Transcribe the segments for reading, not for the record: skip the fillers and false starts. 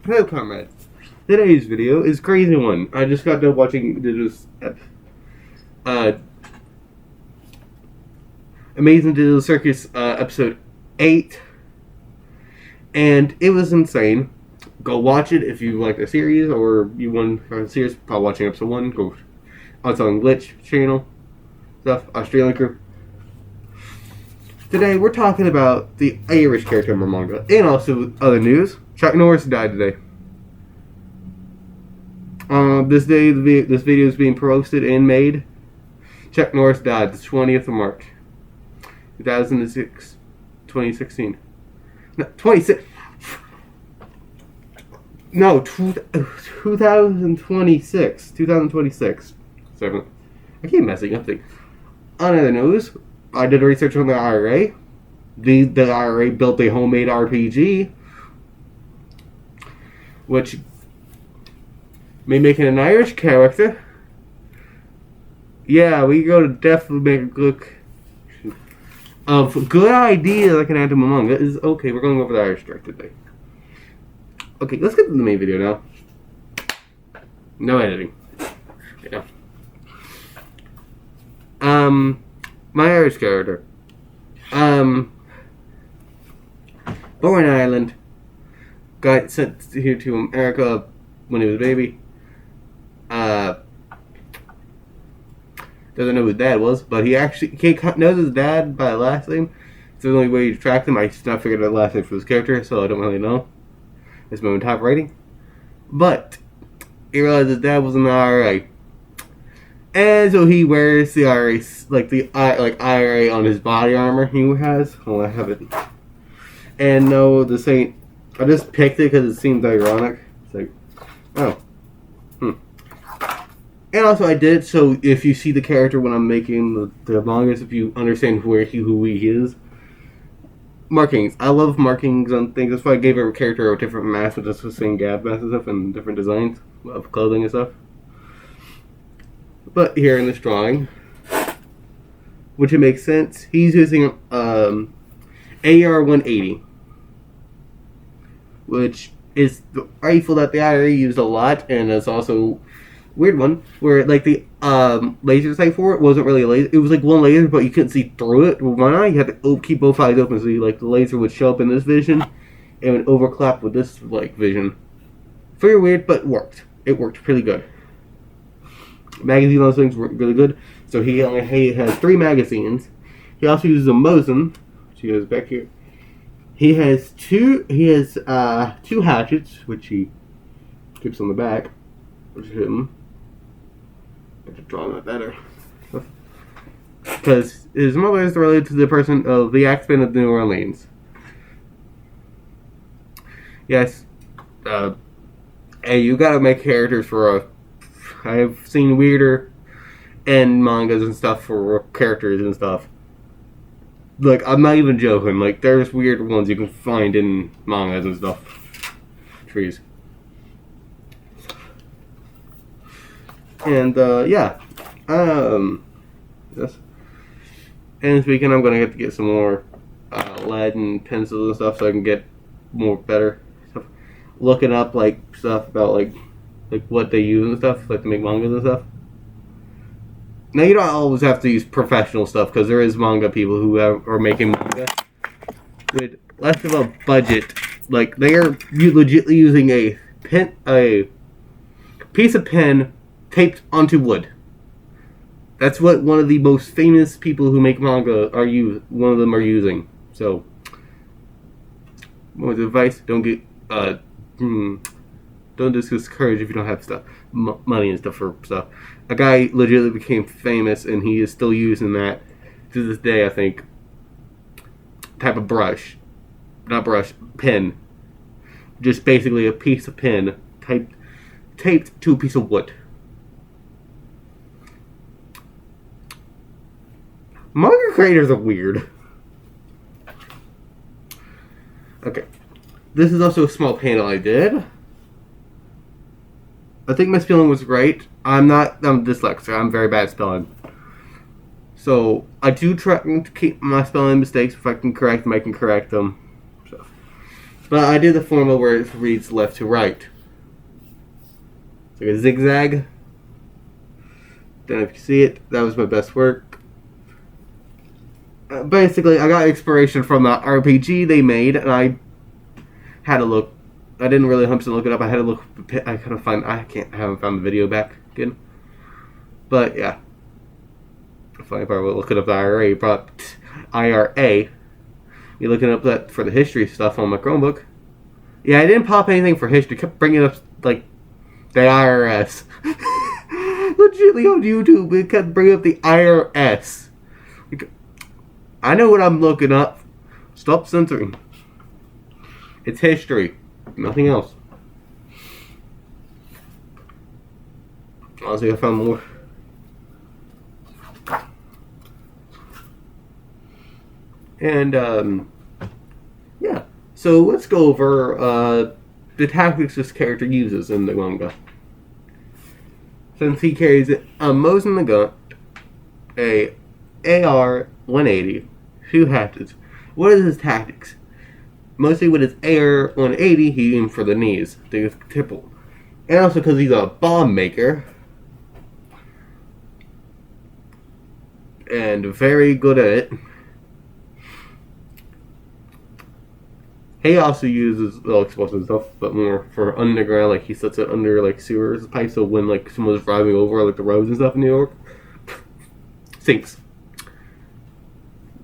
Hello, comrades. Today's video is a crazy one. I just got done watching this Amazing Digital Circus episode 8, and it was insane. Go watch it if you like the series or you want a series. Probably watching episode 1. Go on some Glitch channel stuff, Australian crew. Today we're talking about the Irish character in my manga, and also other news. Chuck Norris died today. This video is being posted and made. Chuck Norris died the 20th of March, 2016. No, 26. No, 2026. 2026. So, I keep messing up things. On other news, I did research on the IRA. The IRA built a homemade RPG, which may make it an Irish character. Yeah, we go to definitely make a look of good idea I can add to my manga. Is okay, we're going over the Irish character today. Okay, let's get to the main video now. No editing. Yeah. My Irish character. Born in Ireland. Got sent here to America when he was a baby. Doesn't know who his dad was, but he actually knows his dad by last name. It's the only way to track him. I just not figured out the last name for this character, so I don't really know. It's my own top rating. But he realized his dad was in the IRA. And so he wears the IRA, IRA on his body armor he has. Oh, I have it. And no, this ain't. I just picked it because it seemed ironic. It's like, oh. And also I did, so if you see the character when I'm making the mangas, if you understand who he is. Markings. I love markings on things. That's why I gave every character a different mask with just the same gap mask and stuff and different designs of clothing and stuff. But here in this drawing, which it makes sense, he's using AR-180, which is the rifle that the IRA used a lot, and it's also weird one where like the laser sight for it wasn't really a laser. It was like one laser, but you couldn't see through it with one eye. You had to keep both eyes open, so the laser would show up in this vision and would overlap with this vision. Very weird, but it worked. It worked pretty good. Magazine on those things were really good. So he has 3 magazines. He also uses a Mosin, which goes back here. He has two hatchets, which he keeps on the back, which is him. I have to draw that better. Because his mother is related to the person of the Axeman of New Orleans. Yes. Hey, you gotta make characters for I've seen weirder and mangas and stuff for characters and stuff. Like, I'm not even joking. Like, there's weird ones you can find in mangas and stuff. Trees. And, yeah. Yes. And this weekend I'm going to have to get some more lead and pencils and stuff so I can get more better stuff. Looking up, like, stuff about, like what they use and stuff, like to make mangas and stuff. Now, you don't always have to use professional stuff, because there is manga people who are making manga with less of a budget. Like, they are legitimately using a piece of pen taped onto wood. That's what one of the most famous people who make manga one of them are using. So, what was the advice? Don't discourage if you don't have stuff, money and stuff for stuff. A guy legitimately became famous, and he is still using that to this day, I think. Type of pen. Just basically a piece of pen taped to a piece of wood. Manga creators are weird. Okay. This is also a small panel I did. I think my spelling was right. I'm dyslexic. I'm very bad at spelling. So, I do try to keep my spelling mistakes. If I can correct them, I can correct them. So. But I did the formula where it reads left to right. It's like a zigzag. Don't know if you see it. That was my best work. Basically, I got inspiration from the RPG they made, and I had to look. I didn't really 100% look it up. I had to look. I couldn't find. I haven't found the video back again. But yeah, the funny part was looking up the IRA. Brought IRA. You looking up that for the history stuff on my Chromebook. Yeah, I didn't pop anything for history. Kept bringing up like the IRS. Legitly on YouTube, it kept bringing up the IRS. I know what I'm looking up. Stop censoring. It's history. Nothing else. Honestly, I found more. And, yeah. So let's go over the tactics this character uses in the manga. Since he carries a Mosin Nagant, a AR-180, 2 hatchets. What is his tactics? Mostly with his AR-180, he aims for the knees, the tipple. And also because he's a bomb maker. And very good at it. He also uses explosive stuff, but more for underground. Like he sets it under like sewers pipes, so when like someone's driving over like the roads and stuff in New York, sinks.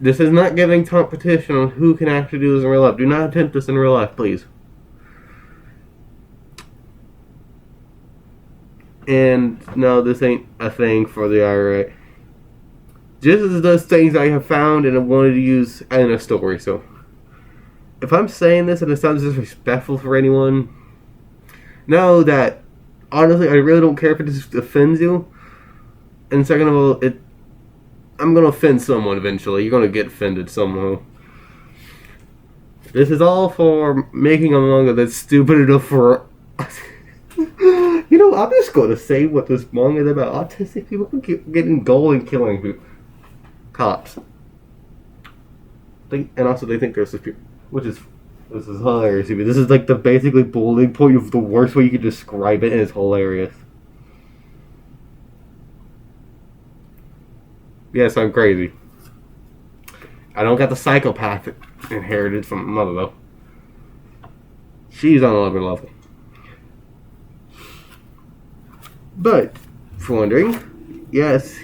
This is not giving competition on who can actually do this in real life. Do not attempt this in real life, please. And no, this ain't a thing for the IRA. Just as those things I have found and I wanted to use in a story, so. If I'm saying this and it sounds disrespectful for anyone, know that, honestly, I really don't care if it offends you. And second of all, I'm going to offend someone eventually. You're going to get offended somehow. This is all for making a manga that's stupid enough for... You know, I'm just going to say what this manga is about. Autistic people getting gold and killing people. Cops. And also they think they're superior. This is hilarious to me. This is like the basically bullying point of the worst way you can describe it, and it's hilarious. Yes, I'm crazy. I don't got the psychopath inherited from my mother, though. She's on another level. But, for wondering, yes,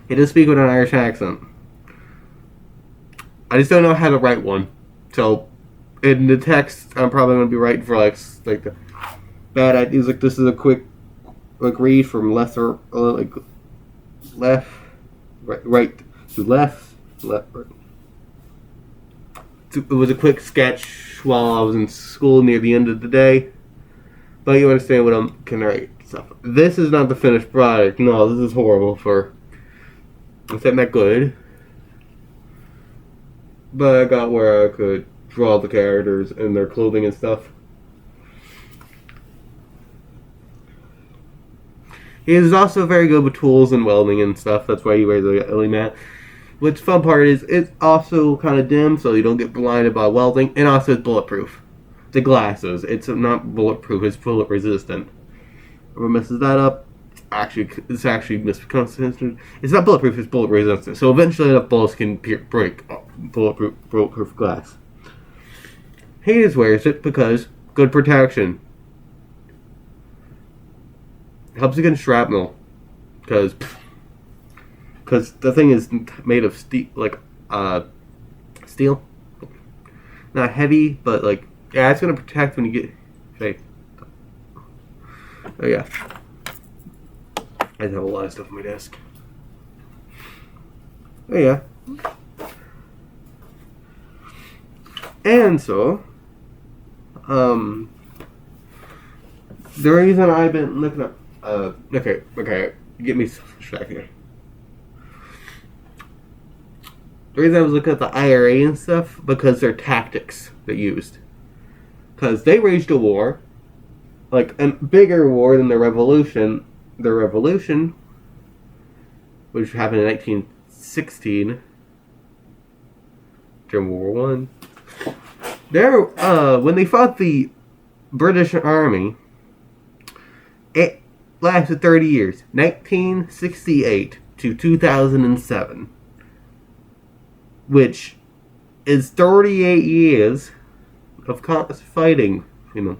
he does speak with an Irish accent. I just don't know how to write one. So, in the text, I'm probably going to be writing for like the bad ideas. Like this is a quick read from left to right to left. Right. It was a quick sketch while I was in school near the end of the day. But you understand what I'm can write stuff. This is not the finished product. No, this is horrible for. It's not that good. But I got where I could draw the characters and their clothing and stuff. He is also very good with tools and welding and stuff. That's why he wears the LED mat. Which fun part is it's also kind of dim, so you don't get blinded by welding. And also it's bulletproof. The glasses. It's not bulletproof. It's bullet resistant. Whoever messes that up, it's actually misconception. It's not bulletproof. It's bullet resistant. So eventually, enough bullets can break bulletproof glass. He just wears it because good protection. Helps against shrapnel, because the thing is made of steel, not heavy, but like yeah, it's gonna protect when you get. Okay. Oh yeah. I have a lot of stuff on my desk. Oh yeah. And so, the reason I've been looking up, okay, get me distracted here. The reason I was looking at the IRA and stuff, because their tactics they used. Because they waged a war, like a bigger war than the revolution. The revolution, which happened in 1916, during World War I. There, when they fought the British Army, it lasted 30 years, 1968 to 2007, which is 38 years of fighting. You know,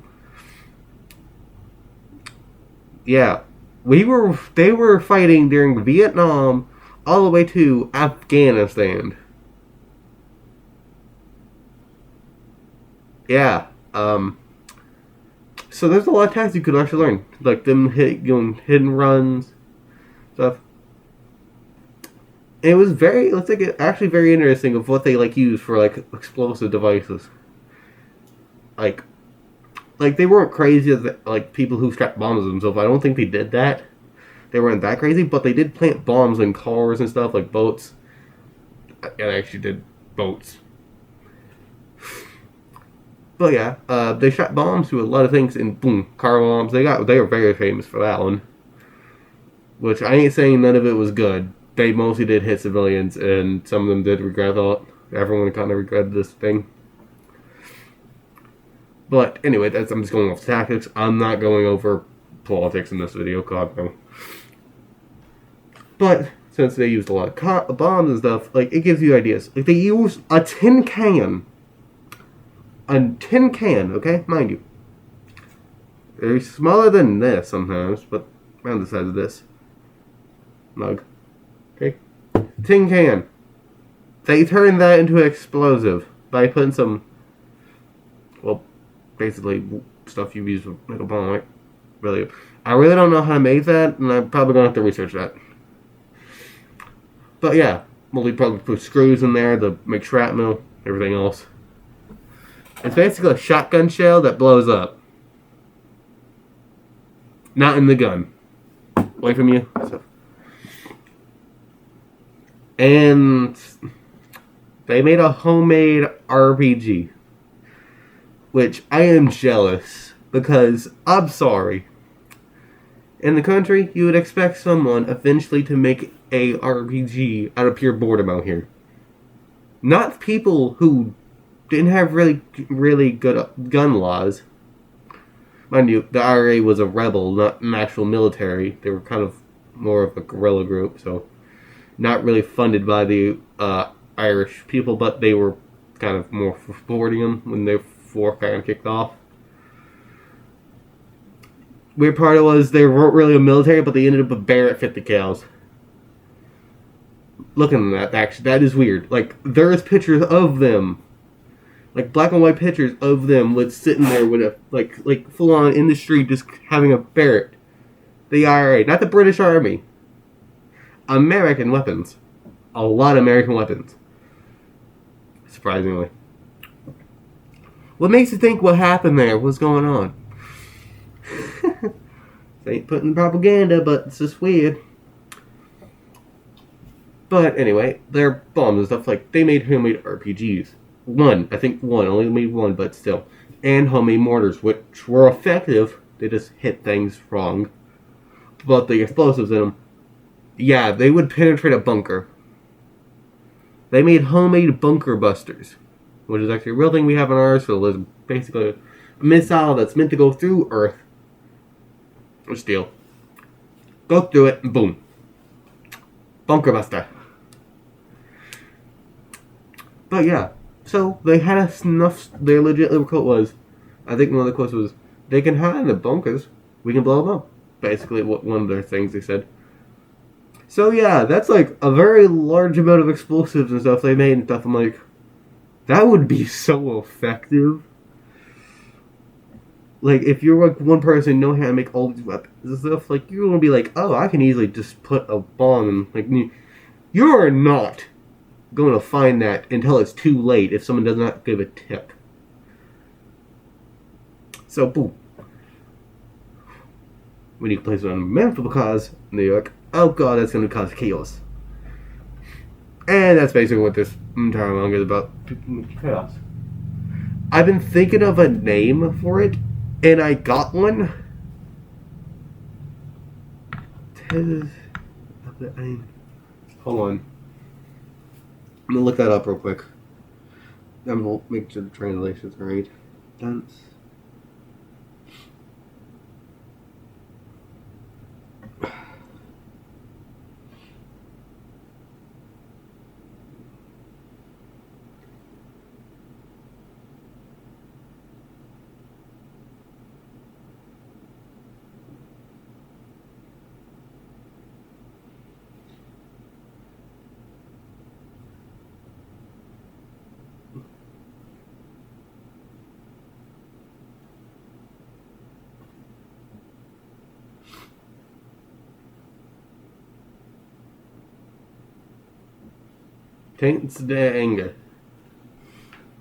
yeah, they were fighting during Vietnam all the way to Afghanistan. Yeah, so there's a lot of tactics you could actually learn, like them hit and runs stuff. It was very, let's like, actually very interesting of what they like use for like explosive devices. Like, they weren't crazy as like people who strapped bombs to themselves. I don't think they did that. They weren't that crazy, but they did plant bombs in cars and stuff like boats. And I actually did boats. But yeah, they shot bombs to a lot of things, and boom, car bombs. They were very famous for that one. Which I ain't saying none of it was good. They mostly did hit civilians, and some of them did regret it. Everyone kind of regretted this thing. But anyway, I'm just going off tactics. I'm not going over politics in this video, God no. But since they used a lot of bombs and stuff, like it gives you ideas. Like they use a tin can, okay, mind you. They're smaller than this sometimes, but around the size of this mug. Okay, tin can. They turn that into an explosive by putting some, well, basically stuff you use to make a bomb, right? Really, I really don't know how to make that, and I'm probably gonna have to research that. But yeah, we'll probably put screws in there to make shrapnel, everything else. It's basically a shotgun shell that blows up. Not in the gun. Away from you. So. And they made a homemade RPG. Which I am jealous. Because, I'm sorry. In the country, you would expect someone eventually to make a RPG out of pure boredom out here. Not people who didn't have really good gun laws. Mind you, the IRA was a rebel, not an actual military. They were kind of more of a guerrilla group, so not really funded by the Irish people, but they were kind of more supporting them when their war kind of kicked off. Weird part of it was they weren't really a military, but they ended up a bear at 50 cows. Looking at that, actually, that is weird. Like, there's pictures of them. Like, black and white pictures of them with sitting there with a, like full on in the street just having a Barrett. The IRA, not the British Army. American weapons. A lot of American weapons. Surprisingly. What makes you think what happened there? What's going on? They ain't putting propaganda, but it's just weird. But anyway, their bombs and stuff, like, they made homemade RPGs. I think one, only made one, but still. And homemade mortars, which were effective. They just hit things wrong. But the explosives in them, yeah, they would penetrate a bunker. They made homemade bunker busters, which is actually a real thing we have in our arsenal. It's basically a missile that's meant to go through Earth or steel. Go through it, and boom. Bunker buster. But yeah, so they had a snuff. Their legit quote was, I think one of the quotes was, "They can hide in the bunkers. We can blow them up." Basically, what one of their things they said. So yeah, that's like a very large amount of explosives and stuff they made and stuff. I'm like, that would be so effective. Like, if you're like one person and know how to make all these weapons and stuff, like, you're gonna be like, oh, I can easily just put a bomb in. Like, you're not going to find that until it's too late if someone does not give a tip. So, boom. When you place it on a map because New York, oh god, that's going to cause chaos. And that's basically what this entire manga is about. Chaos. I've been thinking of a name for it, and I got one. Hold on. I'm gonna look that up real quick. I'm making sure the translations are right. Dance. Taints de Anger,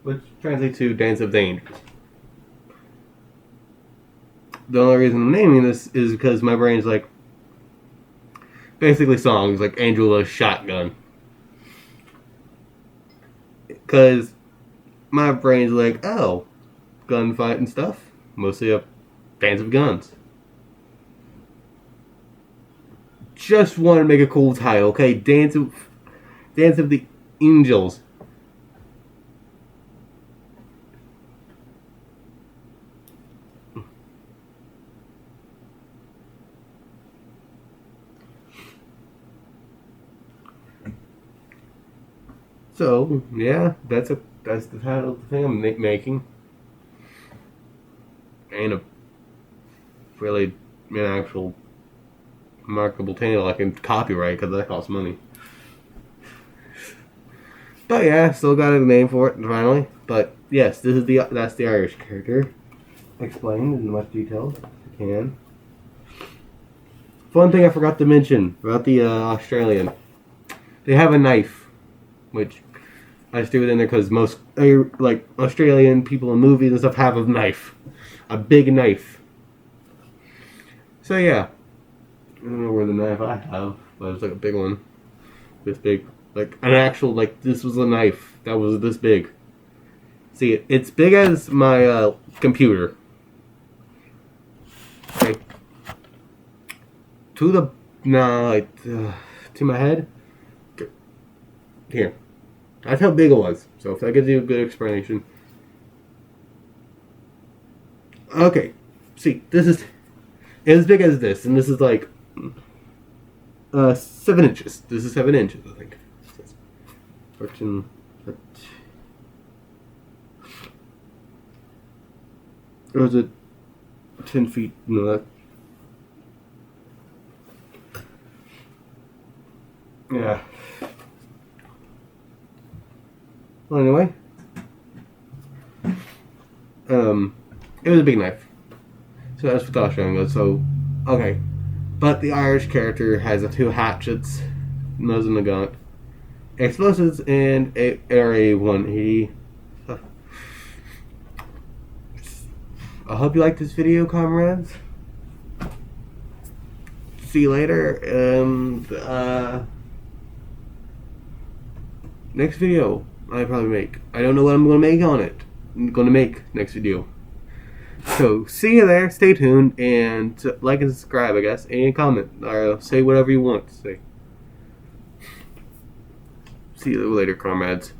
which translates to Dance of the Angels. The only reason I'm naming this is because my brain's like, basically songs like Angela's Shotgun. Because my brain's like, oh, gunfight and stuff. Mostly a Dance of Guns. Just want to make a cool title, okay? Dance of the Angels. So yeah, that's the title of the thing I'm making. Ain't a really an actual marketable title I can copyright because that costs money. But yeah, still got a name for it finally. But yes, that's the Irish character, explained in much detail as I can. Fun thing I forgot to mention about the Australian, they have a knife, which I just threw it in there because most like Australian people in movies and stuff have a knife, a big knife. So yeah, I don't know where the knife I have, but it's like a big one, this big, like an actual like this was a knife that was this big. See, it's big as my computer. Okay, to my head. Here. That's how big it was. So if that gives you a good explanation. Okay. See, this is as big as this, and this is like 7 inches. This is 7 inches, I think. 14. Or is it 10 feet? No, that. Yeah. Well, anyway, it was a big knife. So that's what the Australian goes. So, okay, but the Irish character has the 2 hatchets, nose in the gun, explosives, and a area 180. I hope you liked this video, comrades. See you later, and next video I probably make. I don't know what I'm going to make on it. I'm going to make next video. So, see you there. Stay tuned. And like and subscribe, I guess. And comment. Or say whatever you want to say. See you later, comrades.